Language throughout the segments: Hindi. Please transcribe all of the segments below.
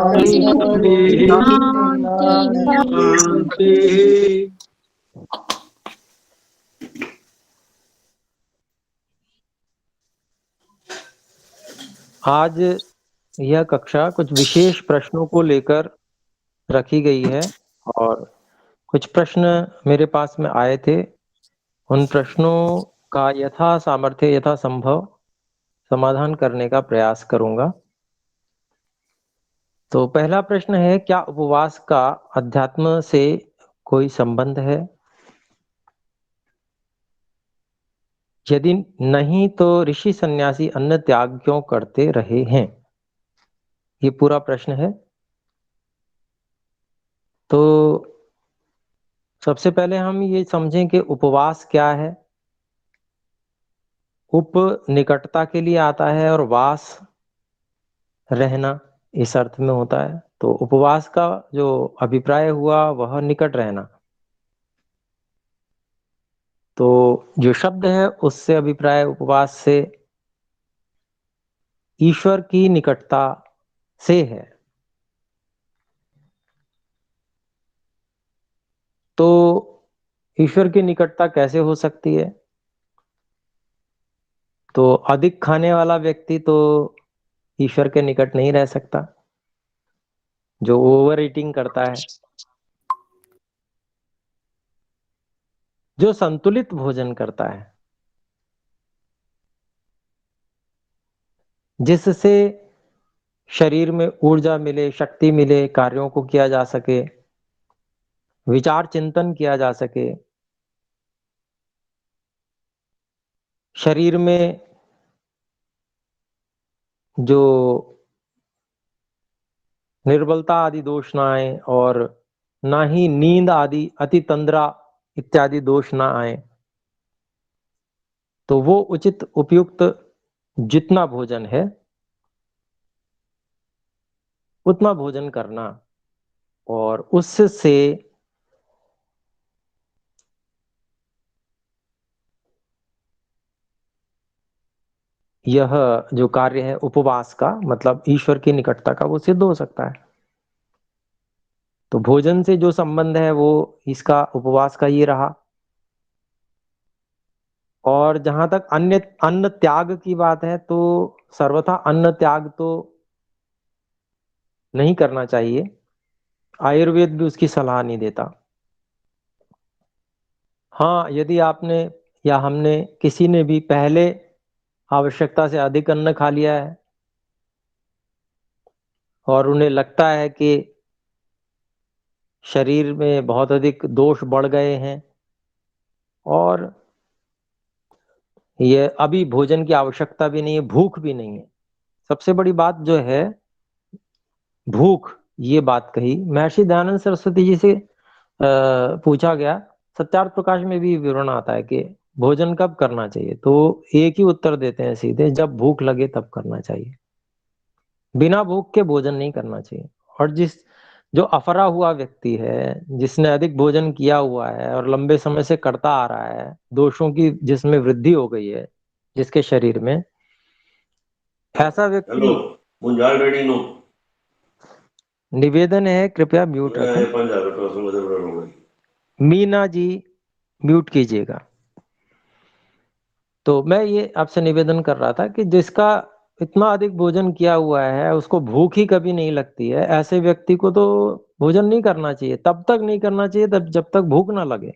शांति शांति। आज यह कक्षा कुछ विशेष प्रश्नों को लेकर रखी गई है और कुछ प्रश्न मेरे पास में आए थे। उन प्रश्नों का यथा सामर्थ्य यथा संभव समाधान करने का प्रयास करूंगा। तो पहला प्रश्न है, क्या उपवास का अध्यात्म से कोई संबंध है? यदि नहीं तो ऋषि सन्यासी अन्न त्याग क्यों करते रहे हैं? ये पूरा प्रश्न है। तो सबसे पहले हम ये समझें कि उपवास क्या है। उप निकटता के लिए आता है और वास रहना इस अर्थ में होता है। तो उपवास का जो अभिप्राय हुआ वह निकट रहना। तो जो शब्द है उससे अभिप्राय उपवास से ईश्वर की निकटता से है। तो ईश्वर की निकटता कैसे हो सकती है? तो अधिक खाने वाला व्यक्ति तो ईश्वर के निकट नहीं रह सकता। जो ओवर ईटिंग करता है, जो संतुलित भोजन करता है, जिससे शरीर में ऊर्जा मिले, शक्ति मिले, कार्यों को किया जा सके, विचार चिंतन किया जा सके, शरीर में जो निर्बलता आदि दोष ना आए और ना ही नींद आदि अति तंद्रा इत्यादि दोष ना आए। तो वो उचित उपयुक्त जितना भोजन है उतना भोजन करना और उससे यह जो कार्य है उपवास का, मतलब ईश्वर की निकटता का, वो सिद्ध हो सकता है। तो भोजन से जो संबंध है वो इसका उपवास का ये रहा। और जहां तक अन्य अन्न त्याग की बात है तो सर्वथा अन्न त्याग तो नहीं करना चाहिए। आयुर्वेद भी उसकी सलाह नहीं देता। हाँ, यदि आपने या हमने किसी ने भी पहले आवश्यकता से अधिक अन्न खा लिया है और उन्हें लगता है कि शरीर में बहुत अधिक दोष बढ़ गए हैं और ये अभी भोजन की आवश्यकता भी नहीं है, भूख भी नहीं है। सबसे बड़ी बात जो है भूख, ये बात कही महर्षि दयानंद सरस्वती जी से पूछा गया। सत्यार्थ प्रकाश में भी विवरण आता है कि भोजन कब करना चाहिए, तो एक ही उत्तर देते हैं सीधे, जब भूख लगे तब करना चाहिए। बिना भूख के भोजन नहीं करना चाहिए। और जो अफरा हुआ व्यक्ति है, जिसने अधिक भोजन किया हुआ है और लंबे समय से करता आ रहा है, दोषों की जिसमें वृद्धि हो गई है जिसके शरीर में, ऐसा व्यक्ति, मुंजाल रेडी नो निवेदन है कृपया म्यूट रखें। मीना जी म्यूट कीजिएगा। तो मैं ये आपसे निवेदन कर रहा था कि जिसका इतना अधिक भोजन किया हुआ है उसको भूख ही कभी नहीं लगती है, ऐसे व्यक्ति को तो भोजन नहीं करना चाहिए। तब तक नहीं करना चाहिए तब जब तक भूख ना लगे।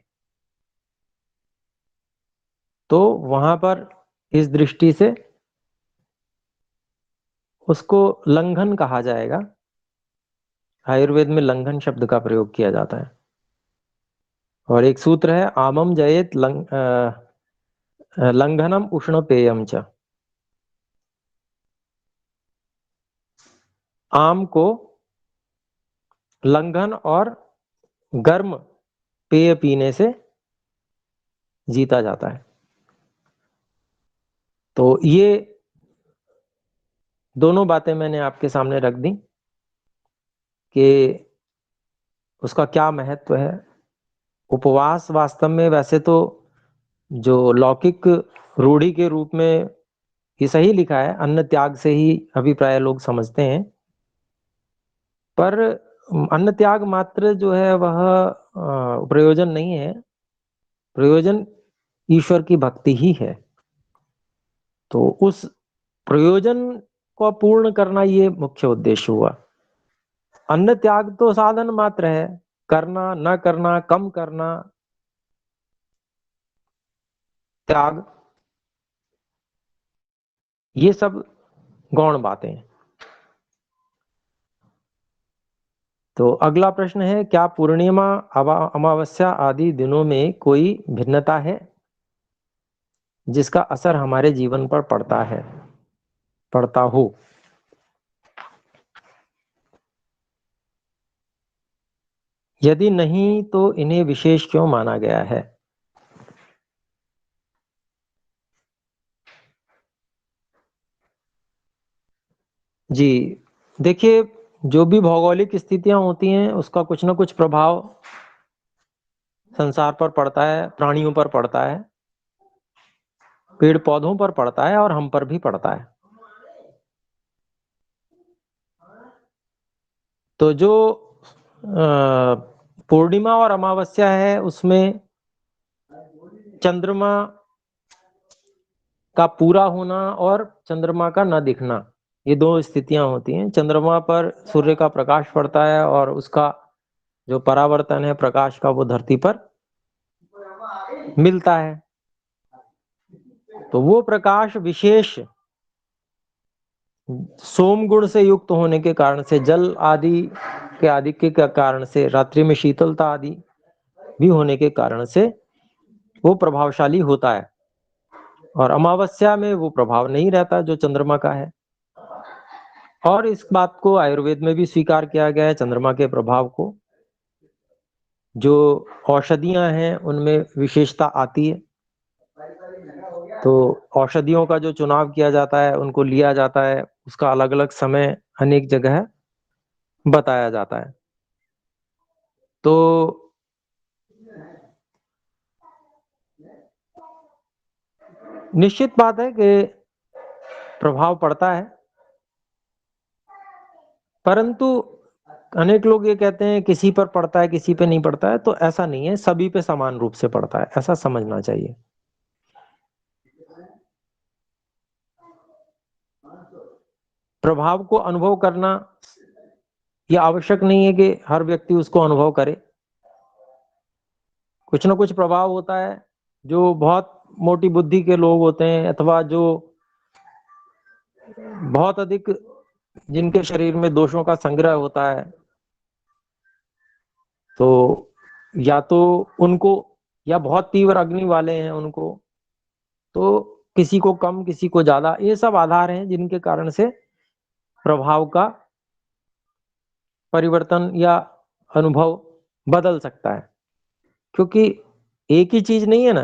तो वहां पर इस दृष्टि से उसको लंघन कहा जाएगा। आयुर्वेद में लंघन शब्द का प्रयोग किया जाता है। और एक सूत्र है, आमम जयेत लंघनम उष्ण पेयम च। आम को लंघन और गर्म पेय पीने से जीता जाता है। तो ये दोनों बातें मैंने आपके सामने रख दी कि उसका क्या महत्व है। उपवास वास्तव में वैसे तो जो लौकिक रूढ़ी के रूप में ये सही लिखा है, अन्न त्याग से ही अभिप्राय लोग समझते हैं। पर अन्न त्याग मात्र जो है वह प्रयोजन नहीं है, प्रयोजन ईश्वर की भक्ति ही है। तो उस प्रयोजन को पूर्ण करना ये मुख्य उद्देश्य हुआ। अन्न त्याग तो साधन मात्र है, करना न करना, कम करना, त्याग, ये सब गौण बातें हैं। तो अगला प्रश्न है, क्या पूर्णिमा, अमावस्या आदि दिनों में कोई भिन्नता है जिसका असर हमारे जीवन पर पड़ता है, पड़ता हो? यदि नहीं तो इन्हें विशेष क्यों माना गया है? जी, देखिए, जो भी भौगोलिक स्थितियां होती हैं उसका कुछ ना कुछ प्रभाव संसार पर पड़ता है, प्राणियों पर पड़ता है, पेड़ पौधों पर पड़ता है और हम पर भी पड़ता है। तो जो पूर्णिमा और अमावस्या है उसमें चंद्रमा का पूरा होना और चंद्रमा का न दिखना, ये दो स्थितियां होती हैं। चंद्रमा पर सूर्य का प्रकाश पड़ता है और उसका जो परावर्तन है प्रकाश का वो धरती पर मिलता है। तो वो प्रकाश विशेष सोम गुण से युक्त होने के कारण से, जल आदि के आधिक्य के कारण से, रात्रि में शीतलता आदि भी होने के कारण से वो प्रभावशाली होता है। और अमावस्या में वो प्रभाव नहीं रहता जो चंद्रमा का है। और इस बात को आयुर्वेद में भी स्वीकार किया गया है, चंद्रमा के प्रभाव को। जो औषधियां हैं उनमें विशेषता आती है, तो औषधियों का जो चुनाव किया जाता है, उनको लिया जाता है, उसका अलग अलग समय अनेक जगह बताया जाता है। तो निश्चित बात है कि प्रभाव पड़ता है, परंतु अनेक लोग ये कहते हैं किसी पर पड़ता है किसी पे नहीं पड़ता है, तो ऐसा नहीं है, सभी पे समान रूप से पड़ता है, ऐसा समझना चाहिए। प्रभाव को अनुभव करना ये आवश्यक नहीं है कि हर व्यक्ति उसको अनुभव करे। कुछ ना कुछ प्रभाव होता है, जो बहुत मोटी बुद्धि के लोग होते हैं अथवा जो बहुत अधिक, जिनके शरीर में दोषों का संग्रह होता है, तो या तो उनको, या बहुत तीव्र अग्नि वाले हैं उनको, तो किसी को कम किसी को ज्यादा, ये सब आधार हैं जिनके कारण से प्रभाव का परिवर्तन या अनुभव बदल सकता है। क्योंकि एक ही चीज नहीं है ना,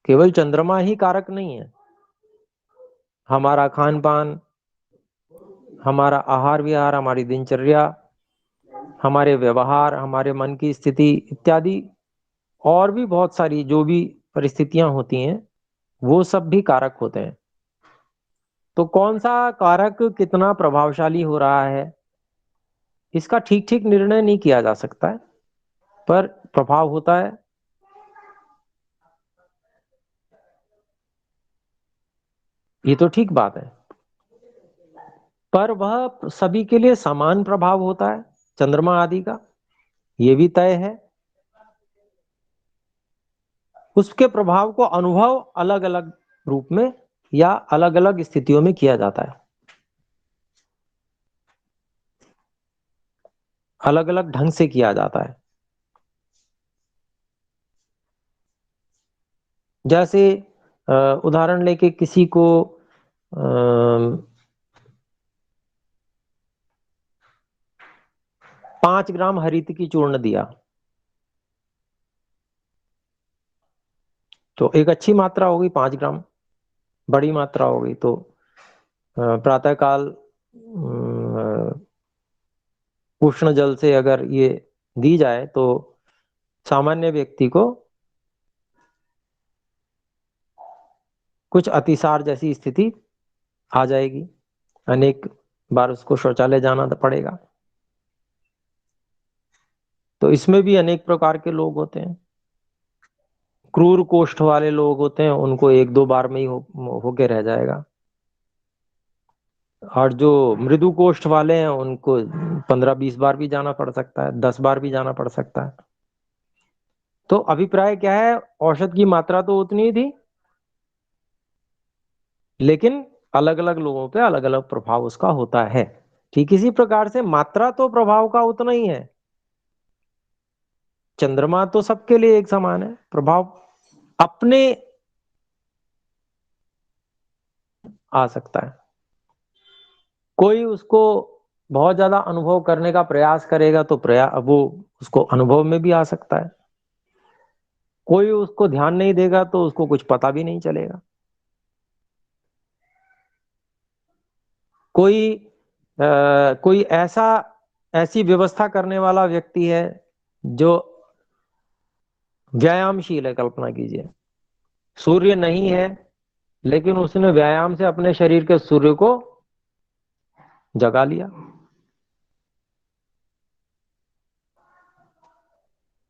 केवल चंद्रमा ही कारक नहीं है। हमारा खान पान, हमारा आहार विहार, हमारी दिनचर्या, हमारे व्यवहार, हमारे मन की स्थिति इत्यादि, और भी बहुत सारी जो भी परिस्थितियां होती हैं, वो सब भी कारक होते हैं। तो कौन सा कारक कितना प्रभावशाली हो रहा है, इसका ठीक ठीक निर्णय नहीं किया जा सकता है, पर प्रभाव होता है। ये तो ठीक बात है, पर वह सभी के लिए समान प्रभाव होता है चंद्रमा आदि का, ये भी तय है। उसके प्रभाव को अनुभव अलग अलग रूप में या अलग अलग स्थितियों में किया जाता है, अलग अलग ढंग से किया जाता है। जैसे उदाहरण लेके किसी को 5 ग्राम हरित की चूर्ण दिया, तो एक अच्छी मात्रा होगी 5 ग्राम, बड़ी मात्रा होगी। तो प्रातःकाल उष्ण जल से अगर ये दी जाए तो सामान्य व्यक्ति को कुछ अतिसार जैसी स्थिति आ जाएगी, अनेक बार उसको शौचालय जाना पड़ेगा। तो इसमें भी अनेक प्रकार के लोग होते हैं। क्रूर कोष्ठ वाले लोग होते हैं, उनको एक दो बार में ही होके रह जाएगा। और जो मृदु कोष्ठ वाले हैं उनको 15-20 बार भी जाना पड़ सकता है, 10 बार भी जाना पड़ सकता है। तो अभिप्राय क्या है, औषध की मात्रा तो उतनी ही थी, लेकिन अलग अलग लोगों पे अलग अलग प्रभाव उसका होता है। ठीक इसी प्रकार से मात्रा तो प्रभाव का उतना ही है। चंद्रमा तो सबके लिए एक समान है, प्रभाव अपने आ सकता है। कोई उसको बहुत ज्यादा अनुभव करने का प्रयास करेगा तो वो उसको अनुभव में भी आ सकता है। कोई उसको ध्यान नहीं देगा तो उसको कुछ पता भी नहीं चलेगा। कोई कोई ऐसी व्यवस्था करने वाला व्यक्ति है जो व्यायामशील है, कल्पना कीजिए। सूर्य नहीं है, लेकिन उसने व्यायाम से अपने शरीर के सूर्य को जगा लिया।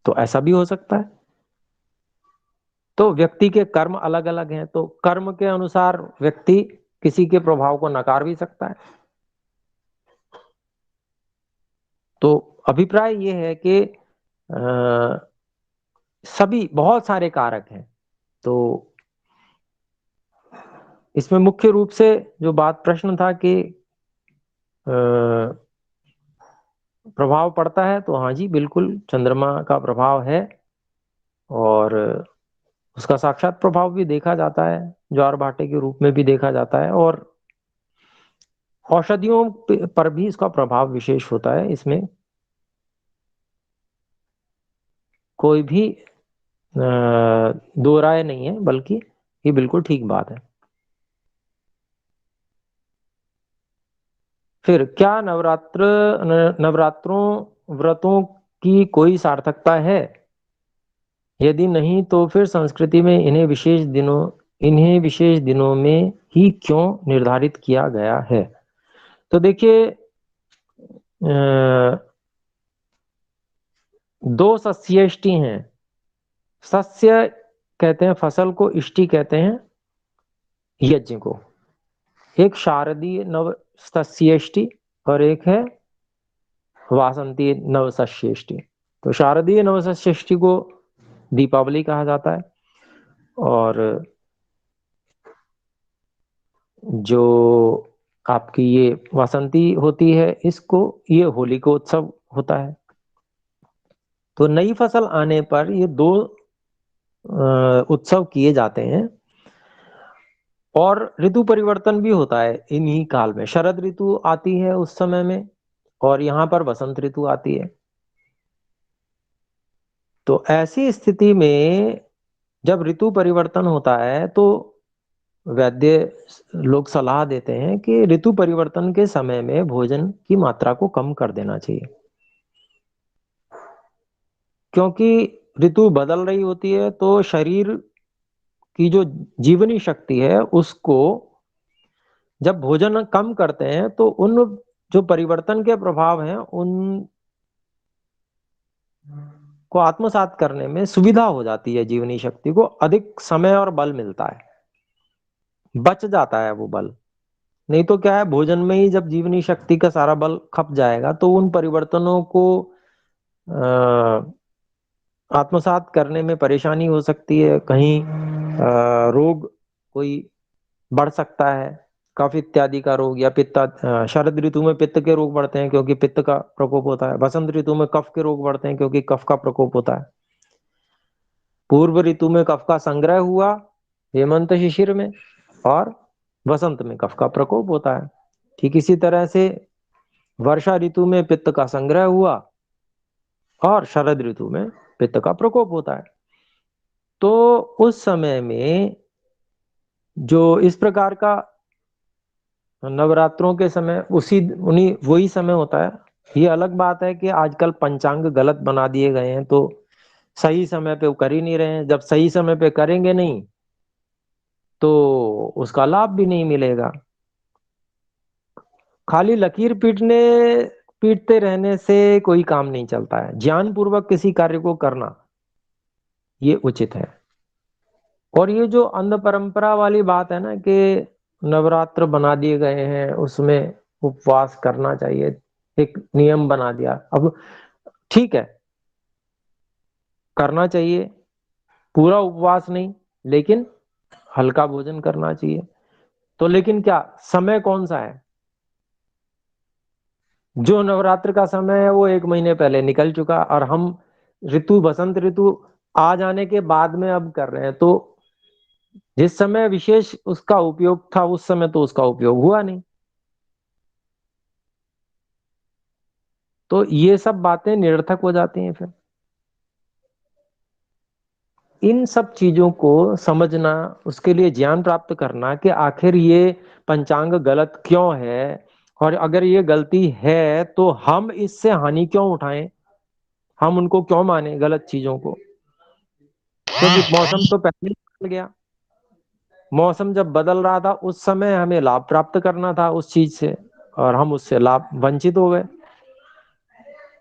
तो ऐसा भी हो सकता है। तो व्यक्ति के कर्म अलग अलग हैं, तो कर्म के अनुसार व्यक्ति किसी के प्रभाव को नकार भी सकता है। तो अभिप्राय ये है कि सभी बहुत सारे कारक हैं। तो इसमें मुख्य रूप से जो बात प्रश्न था कि प्रभाव पड़ता है, तो हाँ जी बिल्कुल चंद्रमा का प्रभाव है। और उसका साक्षात प्रभाव भी देखा जाता है, ज्वार भाटे के रूप में भी देखा जाता है। और औषधियों पर भी इसका प्रभाव विशेष होता है। इसमें कोई भी दो राय नहीं है, बल्कि ये बिल्कुल ठीक बात है। फिर क्या नवरात्रों व्रतों की कोई सार्थकता है? यदि नहीं तो फिर संस्कृति में इन्हें विशेष दिनों में ही क्यों निर्धारित किया गया है? तो देखिए, दो सस्येष्टि हैं। सस्य कहते हैं फसल को, इष्टि कहते हैं यज्ञ को। एक शारदीय नव सस्येष्टि और एक है वासंती नवसस्येष्टि। तो शारदीय नवसस्येष्टि को दीपावली कहा जाता है, और जो आपकी ये वासंती होती है, इसको ये होली को उत्सव होता है। तो नई फसल आने पर ये दो उत्सव किए जाते हैं। और ऋतु परिवर्तन भी होता है इन्हीं काल में। शरद ऋतु आती है उस समय में, और यहाँ पर बसंत ऋतु आती है। तो ऐसी स्थिति में जब ऋतु परिवर्तन होता है, तो वैद्य लोग सलाह देते हैं कि ऋतु परिवर्तन के समय में भोजन की मात्रा को कम कर देना चाहिए। क्योंकि ऋतु बदल रही होती है, तो शरीर की जो जीवनी शक्ति है उसको जब भोजन कम करते हैं, तो उन जो परिवर्तन के प्रभाव हैं उन को आत्मसात करने में सुविधा हो जाती है। जीवनी शक्ति को अधिक समय और बल मिलता है, बच जाता है वो बल। नहीं तो क्या है, भोजन में ही जब जीवनी शक्ति का सारा बल खप जाएगा, तो उन परिवर्तनों को आत्मसात करने में परेशानी हो सकती है। कहीं रोग कोई बढ़ सकता है, कफ इत्यादि का रोग, या शरद ऋतु में पित्त के रोग बढ़ते हैं क्योंकि पित्त का प्रकोप होता है। बसंत ऋतु में कफ के रोग बढ़ते हैं क्योंकि कफ का प्रकोप होता है। पूर्व ऋतु में कफ का संग्रह हुआ हेमंत शिशिर में, और वसंत में कफ का प्रकोप होता है। ठीक इसी तरह से वर्षा ऋतु में पित्त का संग्रह हुआ, और शरद ऋतु में पित्त का प्रकोप होता है। तो उस समय में जो इस प्रकार का नवरात्रों के समय उसी उन्हीं वही समय होता है। ये अलग बात है कि आजकल पंचांग गलत बना दिए गए हैं, तो सही समय पे वो कर ही नहीं रहे हैं। जब सही समय पे करेंगे नहीं, तो उसका लाभ भी नहीं मिलेगा। खाली लकीर पीटने पीटते रहने से कोई काम नहीं चलता है। ज्ञान पूर्वक किसी कार्य को करना ये उचित है। और ये जो अंध परंपरा वाली बात है ना कि नवरात्र बना दिए गए हैं, उसमें उपवास करना चाहिए, एक नियम बना दिया। अब ठीक है, करना चाहिए, पूरा उपवास नहीं, लेकिन हल्का भोजन करना चाहिए। तो लेकिन क्या समय कौन सा है? जो नवरात्र का समय है वो 1 महीने पहले निकल चुका, और हम ऋतु, बसंत ऋतु आ जाने के बाद में अब कर रहे हैं। तो जिस समय विशेष उसका उपयोग था, उस समय तो उसका उपयोग हुआ नहीं। तो ये सब बातें निरर्थक हो जाती हैं फिर। इन सब चीजों को समझना, उसके लिए ज्ञान प्राप्त करना कि आखिर ये पंचांग गलत क्यों है, और अगर ये गलती है तो हम इससे हानि क्यों उठाएं, हम उनको क्यों माने गलत चीजों को। क्योंकि मौसम तो पहले ही बदल गया। मौसम जब बदल रहा था उस समय हमें लाभ प्राप्त करना था उस चीज से, और हम उससे लाभ वंचित हो गए।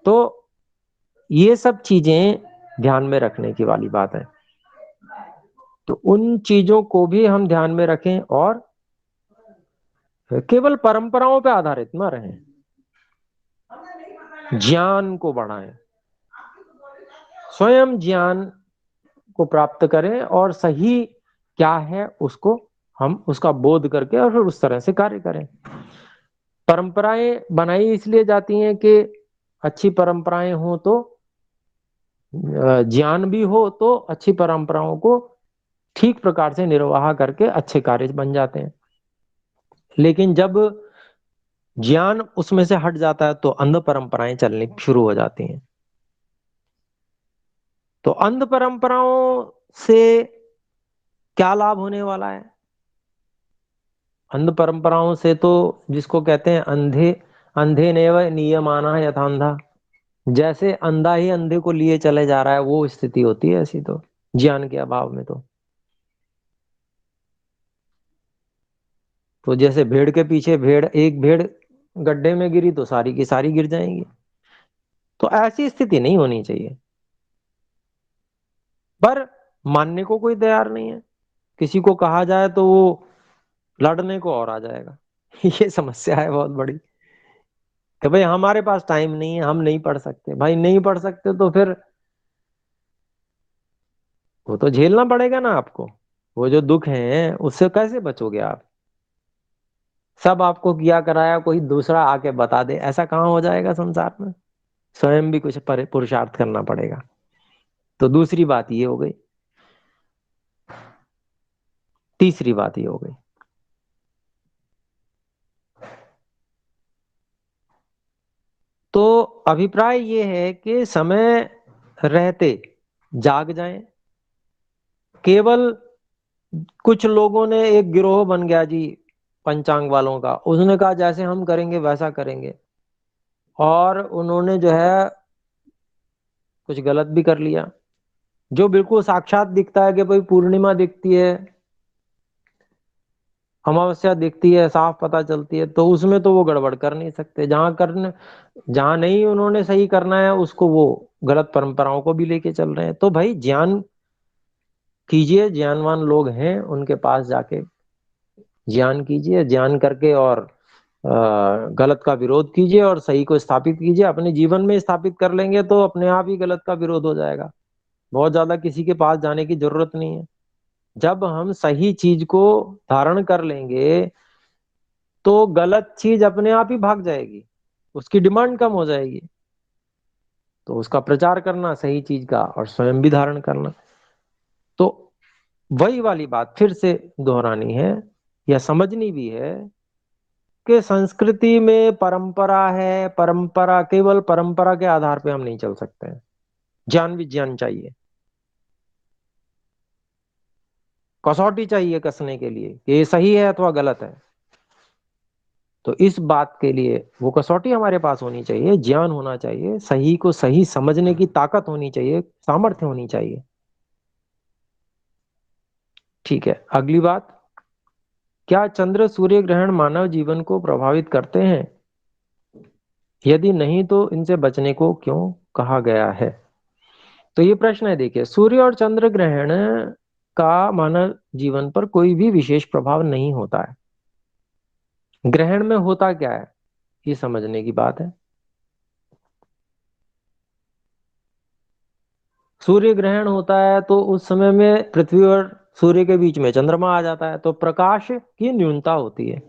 तो ये सब चीजें ध्यान में रखने की वाली बात है। तो उन चीजों को भी हम ध्यान में रखें, और केवल परंपराओं पे आधारित न रहें, ज्ञान को बढ़ाएं, स्वयं ज्ञान को प्राप्त करें, और सही क्या है उसको हम उसका बोध करके और फिर उस तरह से कार्य करें। परंपराएं बनाई इसलिए जाती हैं कि अच्छी परंपराएं हो तो ज्ञान भी हो, तो अच्छी परंपराओं को ठीक प्रकार से निर्वाह करके अच्छे कार्य बन जाते हैं। लेकिन जब ज्ञान उसमें से हट जाता है तो अंध परंपराएं चलनी शुरू हो जाती हैं। तो अंध परंपराओं से क्या लाभ होने वाला है? अंध परंपराओं से तो, जिसको कहते हैं अंधे अंधे नेव नियमाना यथांधा, जैसे अंधा ही अंधे को लिए चले जा रहा है, वो स्थिति होती है ऐसी तो, ज्ञान के अभाव में तो। तो जैसे भेड़ के पीछे भेड़, एक भेड़ गड्ढे में गिरी तो सारी की सारी गिर जाएंगी। तो ऐसी स्थिति नहीं होनी चाहिए। पर मानने को कोई तैयार नहीं है। किसी को कहा जाए तो वो लड़ने को और आ जाएगा। ये समस्या है बहुत बड़ी, कि भाई हमारे पास टाइम नहीं है, हम नहीं पढ़ सकते। भाई नहीं पढ़ सकते तो फिर वो तो झेलना पड़ेगा ना आपको। वो जो दुख है उससे कैसे बचोगे आप? सब आपको किया कराया कोई दूसरा आके बता दे, ऐसा कहाँ हो जाएगा संसार में। स्वयं भी कुछ पुरुषार्थ करना पड़ेगा। तो दूसरी बात ये हो गई। तीसरी बात ये हो गई, तो अभिप्राय ये है कि समय रहते जाग जाएं। केवल कुछ लोगों ने, एक गिरोह बन गया जी पंचांग वालों का, उसने कहा जैसे हम करेंगे वैसा करेंगे, और उन्होंने जो है कुछ गलत भी कर लिया। जो बिल्कुल साक्षात दिखता है कि भाई पूर्णिमा दिखती है, अमावस्या दिखती है, साफ पता चलती है, तो उसमें तो वो गड़बड़ कर नहीं सकते। जहां नहीं उन्होंने सही करना है उसको वो गलत परंपराओं को भी लेके चल रहे हैं। तो भाई ज्ञान कीजिए, ज्ञानवान लोग हैं उनके पास जाके ज्ञान कीजिए, ज्ञान करके और गलत का विरोध कीजिए और सही को स्थापित कीजिए। अपने जीवन में स्थापित कर लेंगे तो अपने आप ही गलत का विरोध हो जाएगा। बहुत ज्यादा किसी के पास जाने की जरूरत नहीं है। जब हम सही चीज को धारण कर लेंगे तो गलत चीज अपने आप ही भाग जाएगी, उसकी डिमांड कम हो जाएगी। तो उसका प्रचार करना सही चीज का, और स्वयं भी धारण करना। तो वही वाली बात फिर से दोहरानी है, या समझनी भी है, कि संस्कृति में परंपरा है, परंपरा, केवल परंपरा के आधार पे हम नहीं चल सकते हैं। ज्ञान विज्ञान चाहिए, कसौटी चाहिए कसने के लिए कि ये सही है अथवा गलत है। तो इस बात के लिए वो कसौटी हमारे पास होनी चाहिए, ज्ञान होना चाहिए, सही को सही समझने की ताकत होनी चाहिए, सामर्थ्य होनी चाहिए। ठीक है, अगली बात, क्या चंद्र सूर्य ग्रहण मानव जीवन को प्रभावित करते हैं? यदि नहीं तो इनसे बचने को क्यों कहा गया है? तो ये प्रश्न है, देखिए, सूर्य और चंद्र ग्रहण का मानव जीवन पर कोई भी विशेष प्रभाव नहीं होता है। ग्रहण में होता क्या है, ये समझने की बात है। सूर्य ग्रहण होता है तो उस समय में पृथ्वी और सूर्य के बीच में चंद्रमा आ जाता है, तो प्रकाश की न्यूनता होती है।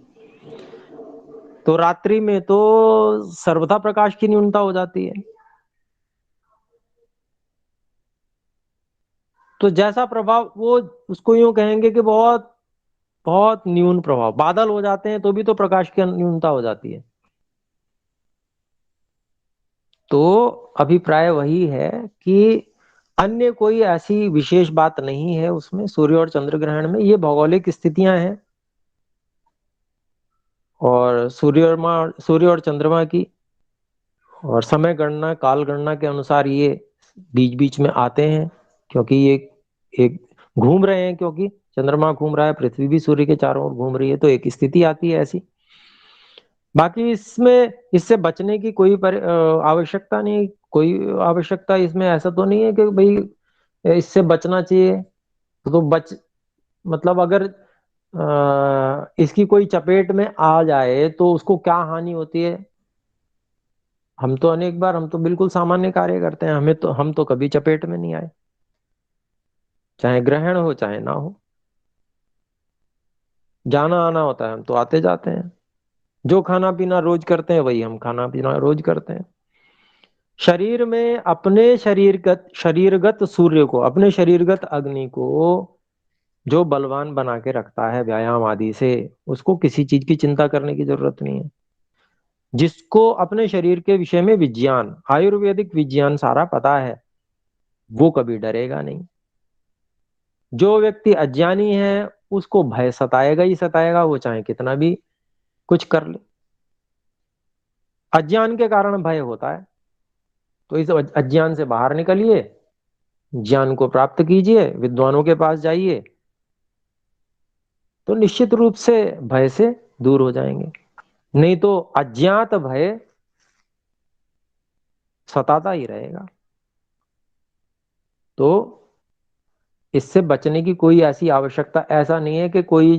तो रात्रि में तो सर्वथा प्रकाश की न्यूनता हो जाती है। तो जैसा प्रभाव वो, उसको यूं कहेंगे कि बहुत बहुत न्यून प्रभाव, बादल हो जाते हैं तो भी तो प्रकाश की न्यूनता हो जाती है। तो अभिप्राय वही है कि अन्य कोई ऐसी विशेष बात नहीं है उसमें, सूर्य और चंद्र ग्रहण में ये भौगोलिक स्थितियां हैं, और सूर्य और चंद्रमा की और समय गणना, काल गणना के अनुसार ये बीच बीच में आते हैं, क्योंकि ये एक घूम रहे हैं, क्योंकि चंद्रमा घूम रहा है, पृथ्वी भी सूर्य के चारों ओर घूम रही है, तो एक स्थिति आती है ऐसी। बाकी इसमें इससे बचने की कोई आवश्यकता नहीं, कोई आवश्यकता इसमें ऐसा तो नहीं है कि भाई इससे बचना चाहिए। तो बच मतलब अगर इसकी कोई चपेट में आ जाए तो उसको क्या हानि होती है? हम तो अनेक बार, हम तो बिल्कुल सामान्य कार्य करते हैं, हमें तो, हम तो कभी चपेट में नहीं आए, चाहे ग्रहण हो चाहे ना हो। जाना आना होता है, हम तो आते जाते हैं। जो खाना पीना रोज करते हैं वही हम खाना पीना रोज करते हैं। शरीर में अपने शरीरगत सूर्य को, अपने शरीरगत अग्नि को जो बलवान बना के रखता है व्यायाम आदि से, उसको किसी चीज की चिंता करने की जरूरत नहीं है। जिसको अपने शरीर के विषय में विज्ञान, आयुर्वेदिक विज्ञान सारा पता है, वो कभी डरेगा नहीं। जो व्यक्ति अज्ञानी है उसको भय सताएगा ही सताएगा, वो चाहे कितना भी कुछ कर ले। अज्ञान के कारण भय होता है, तो इस अज्ञान से बाहर निकलिए, ज्ञान को प्राप्त कीजिए, विद्वानों के पास जाइए, तो निश्चित रूप से भय से दूर हो जाएंगे। नहीं तो अज्ञात भय सताता ही रहेगा। तो इससे बचने की कोई ऐसी आवश्यकता, ऐसा नहीं है कि कोई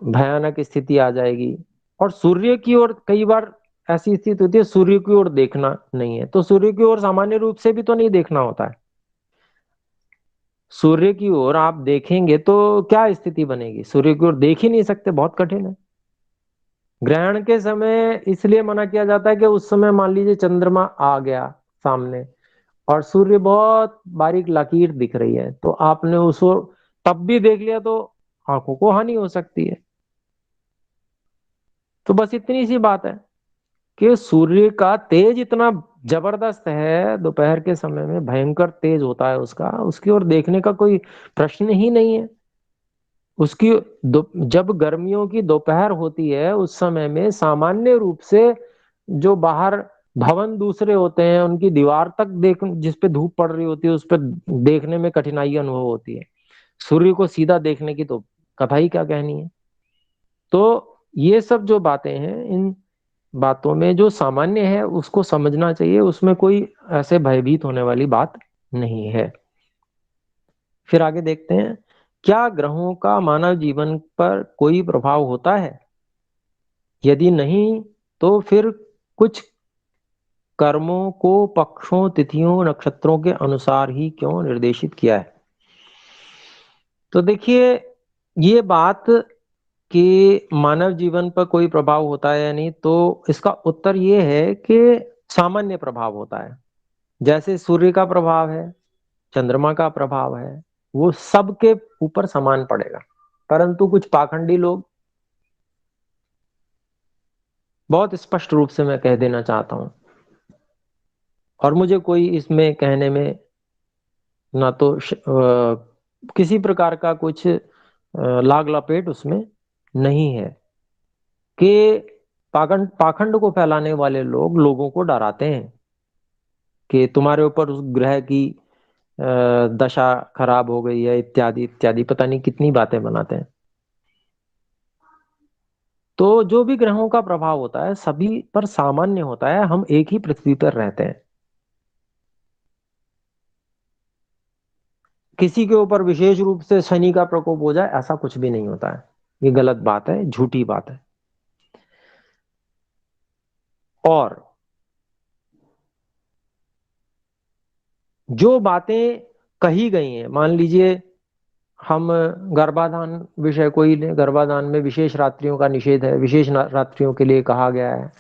भयानक स्थिति आ जाएगी। और सूर्य की ओर कई बार ऐसी स्थिति होती है, सूर्य की ओर देखना नहीं है, तो सूर्य की ओर सामान्य रूप से भी तो नहीं देखना होता है। सूर्य की ओर आप देखेंगे तो क्या स्थिति बनेगी? सूर्य की ओर देख ही नहीं सकते, बहुत कठिन है। ग्रहण के समय इसलिए मना किया जाता है कि उस समय मान लीजिए चंद्रमा आ गया सामने और सूर्य बहुत बारीक लकीर दिख रही है, तो आपने उसको तब भी देख लिया तो आंखों को हानि हो सकती है। तो बस इतनी सी बात है कि सूर्य का तेज इतना जबरदस्त है, दोपहर के समय में भयंकर तेज होता है उसका, उसकी ओर देखने का कोई प्रश्न ही नहीं है। उसकी जब गर्मियों की दोपहर होती है उस समय में सामान्य रूप से जो बाहर भवन दूसरे होते हैं उनकी दीवार तक देख, जिस पे धूप पड़ रही होती है उस पर देखने में कठिनाई अनुभव होती है। सूर्य को सीधा देखने की तो कथा ही क्या कहनी है। तो ये सब जो बातें हैं, इन बातों में जो सामान्य है उसको समझना चाहिए, उसमें कोई ऐसे भयभीत होने वाली बात नहीं है। फिर आगे देखते हैं, क्या ग्रहों का मानव जीवन पर कोई प्रभाव होता है? यदि नहीं तो फिर कुछ कर्मों को पक्षों, तिथियों, नक्षत्रों के अनुसार ही क्यों निर्देशित किया है? तो देखिए, ये बात कि मानव जीवन पर कोई प्रभाव होता है या नहीं, तो इसका उत्तर ये है कि सामान्य प्रभाव होता है। जैसे सूर्य का प्रभाव है, चंद्रमा का प्रभाव है, वो सबके ऊपर समान पड़ेगा। परंतु कुछ पाखंडी लोग, बहुत स्पष्ट रूप से मैं कह देना चाहता हूं, और मुझे कोई इसमें कहने में ना तो किसी प्रकार का कुछ लाग लपेट उसमें नहीं है, कि पाखंड पाखंड को फैलाने वाले लोग लोगों को डराते हैं कि तुम्हारे ऊपर उस ग्रह की दशा खराब हो गई है, इत्यादि इत्यादि, पता नहीं कितनी बातें बनाते हैं। तो जो भी ग्रहों का प्रभाव होता है सभी पर सामान्य होता है, हम एक ही पृथ्वी पर रहते हैं। किसी के ऊपर विशेष रूप से शनि का प्रकोप हो जाए ऐसा कुछ भी नहीं होता है। ये गलत बात है, झूठी बात है। और जो बातें कही गई हैं, मान लीजिए हम गर्भाधान विषय को ही लें, गर्भाधान में विशेष रात्रियों का निषेध है, विशेष रात्रियों के लिए कहा गया है।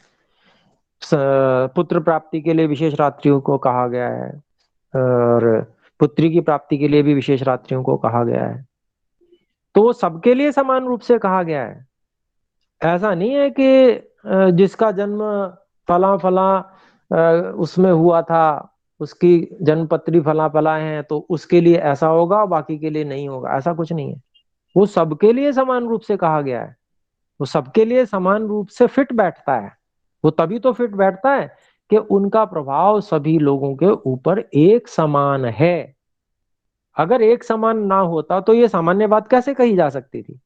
पुत्र प्राप्ति के लिए विशेष रात्रियों को कहा गया है, और पुत्री की प्राप्ति के लिए भी विशेष रात्रियों को कहा गया है। तो सबके लिए समान रूप से कहा गया है। ऐसा नहीं है कि जिसका जन्म फला फला उसमें हुआ था, उसकी जन्मपत्री फला फला है तो उसके लिए ऐसा होगा बाकी के लिए नहीं होगा, ऐसा कुछ नहीं है। वो सबके लिए समान रूप से कहा गया है। वो सबके लिए समान रूप से फिट बैठता है। वो तभी तो फिट बैठता है कि उनका प्रभाव सभी लोगों के ऊपर एक समान है। अगर एक समान ना होता तो ये सामान्य बात कैसे कही जा सकती थी?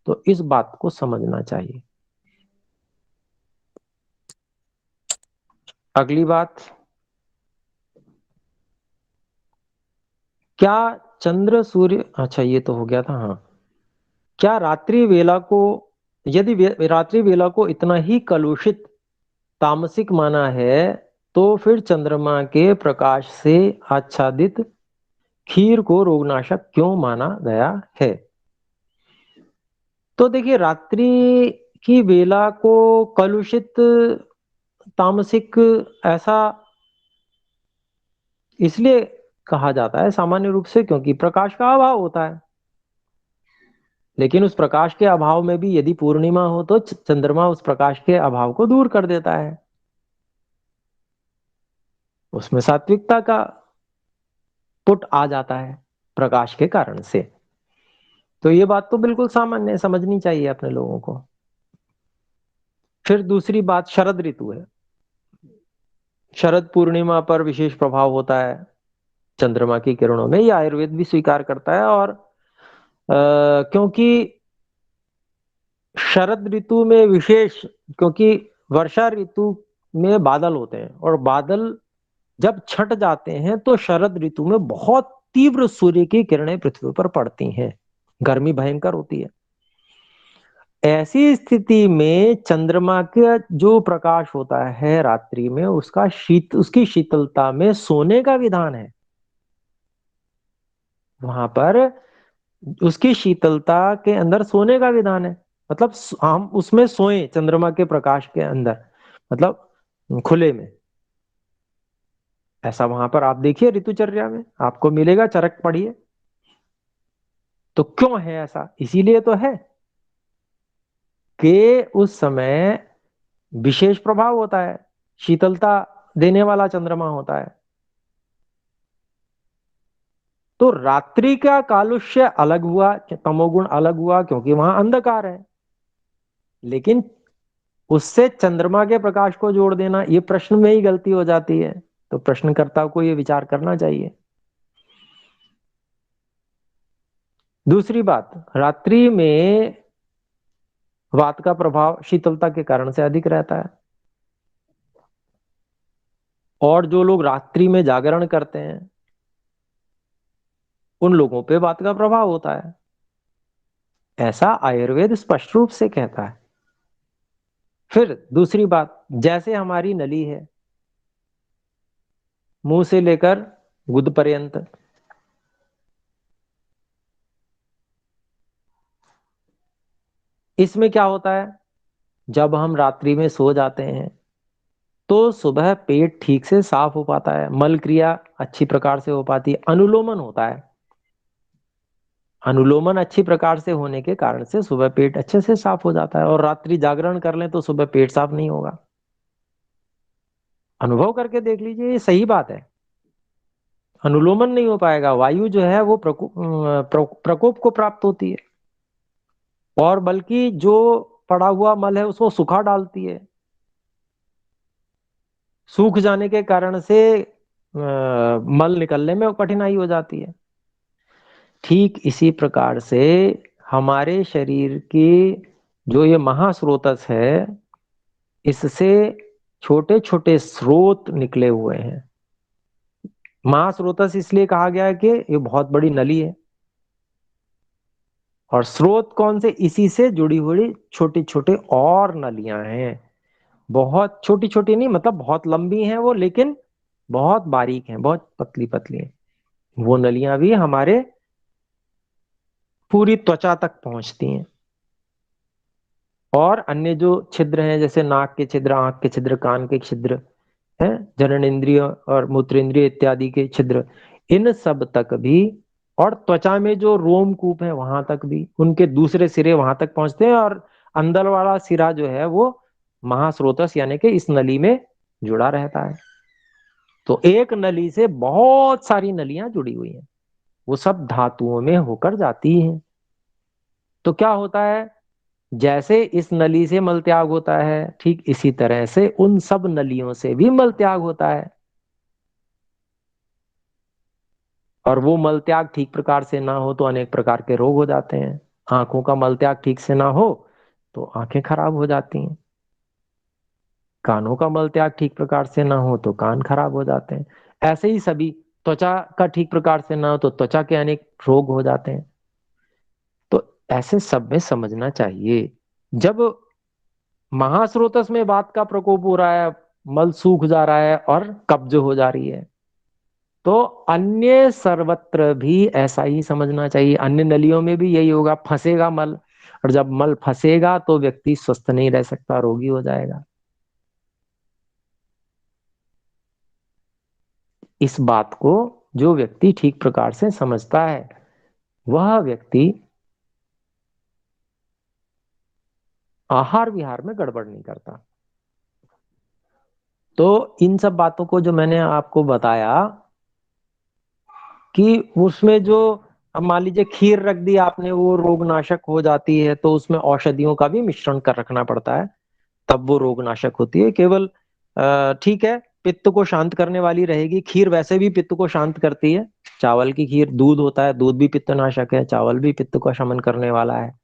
तो इस बात को समझना चाहिए। अगली बात, क्या चंद्र सूर्य, अच्छा ये तो हो गया था, हाँ। क्या रात्रि वेला को, यदि रात्रि वेला को इतना ही कलुषित तामसिक माना है तो फिर चंद्रमा के प्रकाश से आच्छादित खीर को रोगनाशक क्यों माना गया है? तो देखिए, रात्रि की वेला को कलुषित तामसिक ऐसा इसलिए कहा जाता है सामान्य रूप से क्योंकि प्रकाश का अभाव होता है। लेकिन उस प्रकाश के अभाव में भी यदि पूर्णिमा हो तो चंद्रमा उस प्रकाश के अभाव को दूर कर देता है। उसमें सात्विकता का पुट आ जाता है प्रकाश के कारण से। तो ये बात तो बिल्कुल सामान्य है, समझनी चाहिए अपने लोगों को। फिर दूसरी बात शरद ऋतु है। शरद पूर्णिमा पर विशेष प्रभाव होता है चंद्रमा की किरणों में, ये आयुर्वेद भी स्वीकार करता है। और क्योंकि शरद ऋतु में विशेष, क्योंकि वर्षा ऋतु में बादल होते हैं और बादल जब छट जाते हैं तो शरद ऋतु में बहुत तीव्र सूर्य की किरणें पृथ्वी पर पड़ती हैं, गर्मी भयंकर होती है। ऐसी स्थिति में चंद्रमा का जो प्रकाश होता है रात्रि में, उसकी शीतलता में सोने का विधान है। वहां पर उसकी शीतलता के अंदर सोने का विधान है। मतलब हम उसमें सोए चंद्रमा के प्रकाश के अंदर, मतलब खुले में। ऐसा वहां पर आप देखिए ऋतुचर्या में आपको मिलेगा, चरक पढ़िए। तो क्यों है ऐसा? इसीलिए तो है कि उस समय विशेष प्रभाव होता है, शीतलता देने वाला चंद्रमा होता है। तो रात्रि का कालुष्य अलग हुआ, तमोगुण अलग हुआ क्योंकि वहां अंधकार है। लेकिन उससे चंद्रमा के प्रकाश को जोड़ देना, ये प्रश्न में ही गलती हो जाती है। तो प्रश्नकर्ता को ये विचार करना चाहिए। दूसरी बात, रात्रि में वात का प्रभाव शीतलता के कारण से अधिक रहता है। और जो लोग रात्रि में जागरण करते हैं उन लोगों पे वात का प्रभाव होता है, ऐसा आयुर्वेद स्पष्ट रूप से कहता है। फिर दूसरी बात, जैसे हमारी नली है, मुंह से लेकर गुद पर्यंत, इसमें क्या होता है? जब हम रात्रि में सो जाते हैं तो सुबह पेट ठीक से साफ हो पाता है, मल क्रिया अच्छी प्रकार से हो पाती है, अनुलोमन होता है। अनुलोमन अच्छी प्रकार से होने के कारण से सुबह पेट अच्छे से साफ हो जाता है। और रात्रि जागरण कर लें तो सुबह पेट साफ नहीं होगा। अनुभव करके देख लीजिए, ये सही बात है। अनुलोमन नहीं हो पाएगा, वायु जो है वो प्रकोप को प्राप्त होती है, और बल्कि जो पड़ा हुआ मल है उसको सुखा डालती है। सूख जाने के कारण से मल निकलने में कठिनाई हो जाती है। ठीक इसी प्रकार से हमारे शरीर की जो ये महास्रोतस है, इससे छोटे छोटे स्रोत निकले हुए हैं। महास्रोतस इसलिए कहा गया है कि ये बहुत बड़ी नली है, और स्रोत कौन से, इसी से जुड़ी हुई छोटी छोटी और नलियां हैं। बहुत छोटी छोटी नहीं, मतलब बहुत लंबी हैं वो, लेकिन बहुत बारीक हैं, बहुत पतली पतली हैं। वो नलियां भी हमारे पूरी त्वचा तक पहुंचती हैं। और अन्य जो छिद्र हैं, जैसे नाक के छिद्र, आंख के छिद्र, कान के छिद्र हैं, जननेंद्रिय और मूत्रेंद्रिय इत्यादि के छिद्र, इन सब तक भी, और त्वचा में जो रोमकूप है वहां तक भी, उनके दूसरे सिरे वहां तक पहुंचते हैं। और अंदर वाला सिरा जो है वो महास्रोतस यानी कि इस नली में जुड़ा रहता है। तो एक नली से बहुत सारी नलियां जुड़ी हुई हैं, वो सब धातुओं में होकर जाती हैं। तो क्या होता है, जैसे इस नली से मल त्याग होता है, ठीक इसी तरह से उन सब नलियों से भी मल त्याग होता है। और वो मल त्याग ठीक प्रकार से ना हो तो अनेक प्रकार के रोग हो जाते हैं। आंखों का मल त्याग ठीक से ना हो तो आंखें खराब हो जाती हैं। कानों का मल त्याग ठीक प्रकार से ना हो तो कान खराब हो जाते हैं। ऐसे ही सभी, त्वचा का ठीक प्रकार से ना हो तो त्वचा के अनेक रोग हो जाते हैं। तो ऐसे सब में समझना चाहिए। जब महास्रोतस में बात का प्रकोप हो रहा है, मल सूख जा रहा है और कब्ज हो जा रही है, तो अन्य सर्वत्र भी ऐसा ही समझना चाहिए। अन्य नलियों में भी यही होगा, फंसेगा मल, और जब मल फंसेगा तो व्यक्ति स्वस्थ नहीं रह सकता, रोगी हो जाएगा। इस बात को जो व्यक्ति ठीक प्रकार से समझता है, वह व्यक्ति आहार विहार में गड़बड़ नहीं करता। तो इन सब बातों को जो मैंने आपको बताया, कि उसमें जो, अब मान लीजिए खीर रख दी आपने, वो रोगनाशक हो जाती है, तो उसमें औषधियों का भी मिश्रण कर रखना पड़ता है, तब वो रोगनाशक होती है। केवल ठीक है, पित्त को शांत करने वाली रहेगी खीर, वैसे भी पित्त को शांत करती है। चावल की खीर, दूध होता है, दूध भी पित्तनाशक है, चावल भी पित्त को शमन करने वाला है।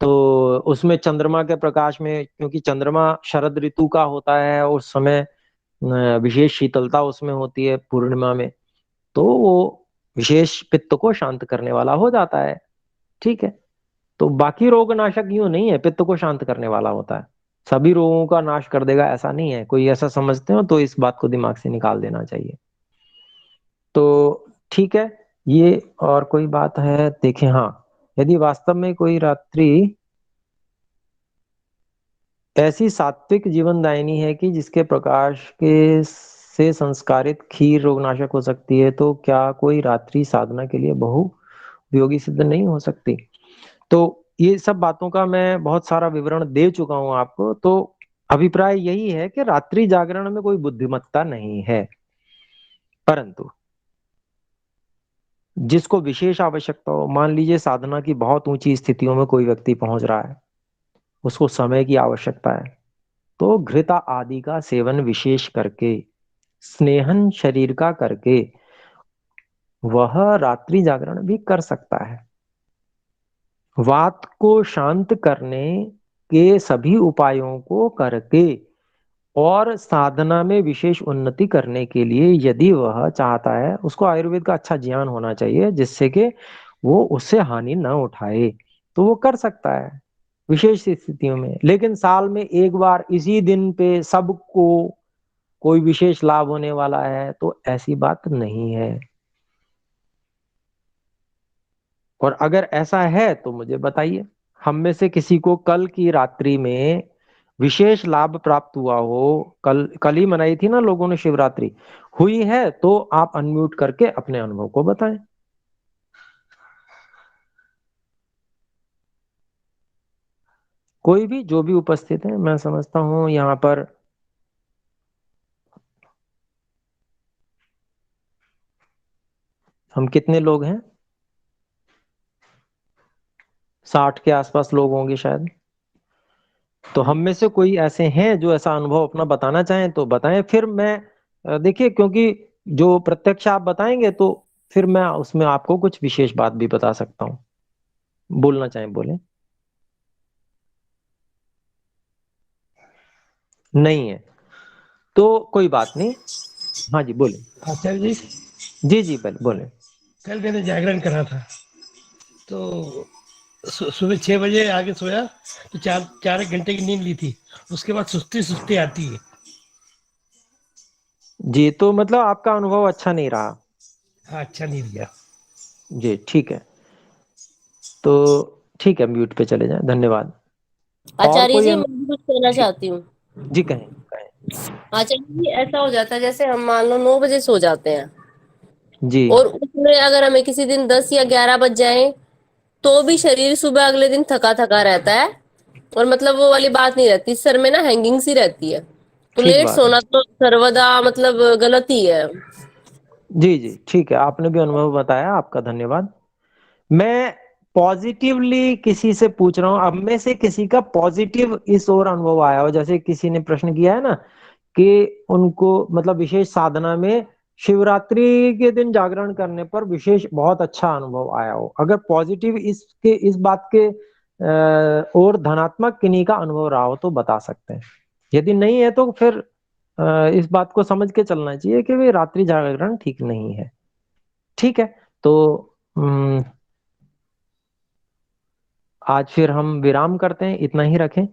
तो उसमें चंद्रमा के प्रकाश में, क्योंकि चंद्रमा शरद ऋतु का होता है, उस समय विशेष शीतलता उसमें होती है पूर्णिमा में, तो वो विशेष पित्त को शांत करने वाला हो जाता है। ठीक है। तो बाकी रोगनाशक यूं नहीं है पित्त को शांत करने वाला होता है, सभी रोगों का नाश कर देगा ऐसा नहीं है। कोई ऐसा समझते हो तो इस बात को दिमाग से निकाल देना चाहिए। तो ठीक है, ये, और कोई बात है देखें, हाँ, यदि वास्तव में कोई रात्रि ऐसी सात्विक जीवनदायिनी है कि जिसके प्रकाश के से संस्कारित खीर रोगनाशक हो सकती है, तो क्या कोई रात्रि साधना के लिए बहु उपयोगी सिद्ध नहीं हो सकती? तो ये सब बातों का मैं बहुत सारा विवरण दे चुका हूं आपको। तो अभिप्राय यही है कि रात्रि जागरण में कोई बुद्धिमत्ता नहीं है, परंतु जिसको विशेष आवश्यकता हो, मान लीजिए साधना की बहुत ऊंची स्थितियों में कोई व्यक्ति पहुंच रहा है, उसको समय की आवश्यकता है, तो घृता आदि का सेवन विशेष करके, स्नेहन शरीर का करके, वह रात्रि जागरण भी कर सकता है। वात को शांत करने के सभी उपायों को करके, और साधना में विशेष उन्नति करने के लिए यदि वह चाहता है, उसको आयुर्वेद का अच्छा ज्ञान होना चाहिए जिससे कि वो उससे हानि न उठाए, तो वो कर सकता है विशेष स्थितियों में। लेकिन साल में एक बार इसी दिन पे सबको कोई विशेष लाभ होने वाला है, तो ऐसी बात नहीं है। और अगर ऐसा है तो मुझे बताइए, हम में से किसी को कल की रात्रि में विशेष लाभ प्राप्त हुआ हो, कल कल ही मनाई थी ना लोगों ने शिवरात्रि, हुई है तो आप अनम्यूट करके अपने अनुभव को बताएं। कोई भी, जो भी उपस्थित है, मैं समझता हूँ यहाँ पर हम कितने लोग हैं, 60 के आसपास लोग होंगे शायद। तो हम में से कोई ऐसे हैं जो ऐसा अनुभव अपना बताना चाहें तो बताएं, फिर मैं देखिए, क्योंकि जो प्रत्यक्ष आप बताएंगे तो फिर मैं उसमें आपको कुछ विशेष बात भी बता सकता हूँ। बोलना चाहें बोलें। नहीं है। तो कोई बात नहीं। हाँ जी, बोले। आचार्य जी, जी जी, बोले। कल मैंने जागरण करा था, तो सुबह 6 बजे आके सोया, तो चार चार एक घंटे की नींद ली थी। उसके बाद सुस्ती सुस्ती आती है। जी, तो मतलब आपका अनुभव अच्छा नहीं रहा। हाँ, अच्छा नहीं दिया। जी ठीक है। तो ठीक है, म्यूट पे चले जाएं, धन्यवाद। और आचार्य कोई जी, मैं भी कुछ कहना जी चाहती हूँ। जी, कहें कहें। आचार्य जी, ऐसा हो जाता है जैसे हम मान लो 9 बजे सो जाते हैं, जी और उसमें अगर हमें किसी दिन 10 या 11 बज जाए, तो भी शरीर सुबह अगले दिन थका थका रहता है, और मतलब वो वाली बात नहीं रहती, सर में ना हैंगिंग सी रहती है। तो ठीक लेट बात है। सोना तो सर्वदा मतलब गलत ही है। जी जी ठीक है, आपने भी अनुभव बताया, आपका धन्यवाद। मैं पॉजिटिवली किसी से पूछ रहा हूं, अब में से किसी का पॉजिटिव इस ओर अनुभव आया हो, जैसे किसी ने प्रश्न किया है ना कि उनको मतलब विशेष साधना में शिवरात्रि के दिन जागरण करने पर विशेष बहुत अच्छा अनुभव आया हो। अगर पॉजिटिव इसके इस बात के और धनात्मक किन्हीं का अनुभव रहा हो तो बता सकते हैं। यदि नहीं है तो फिर इस बात को समझ के चलना चाहिए कि वे रात्रि जागरण ठीक नहीं है। ठीक है। तो आज फिर हम विराम करते हैं, इतना ही रखें।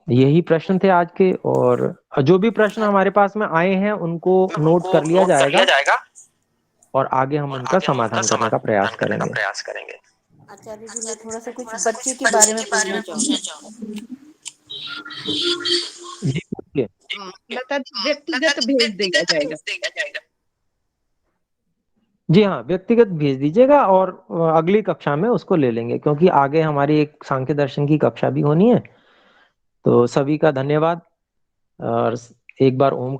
यही प्रश्न थे आज के, और जो भी प्रश्न हमारे पास में आए हैं उनको नोट उनको कर लिया नोट कर लिया जाएगा, जाएगा, और आगे हम और उनका आगे हम उनका समाधान करने का समाधान प्रयास करने का करेंगे। प्रयास करेंगे। आचार्य जी, मैं थोड़ा सा कुछ बच्चे के बारे में पूछना चाहूंगी। जी पूछिए। मतलब व्यक्तिगत भेज दिया जाएगा। जी हाँ, व्यक्तिगत भेज दीजिएगा, और अगली कक्षा में उसको ले लेंगे, क्योंकि आगे हमारी एक सांख्य दर्शन की कक्षा भी होनी है। तो सभी का धन्यवाद, और एक बार ओम का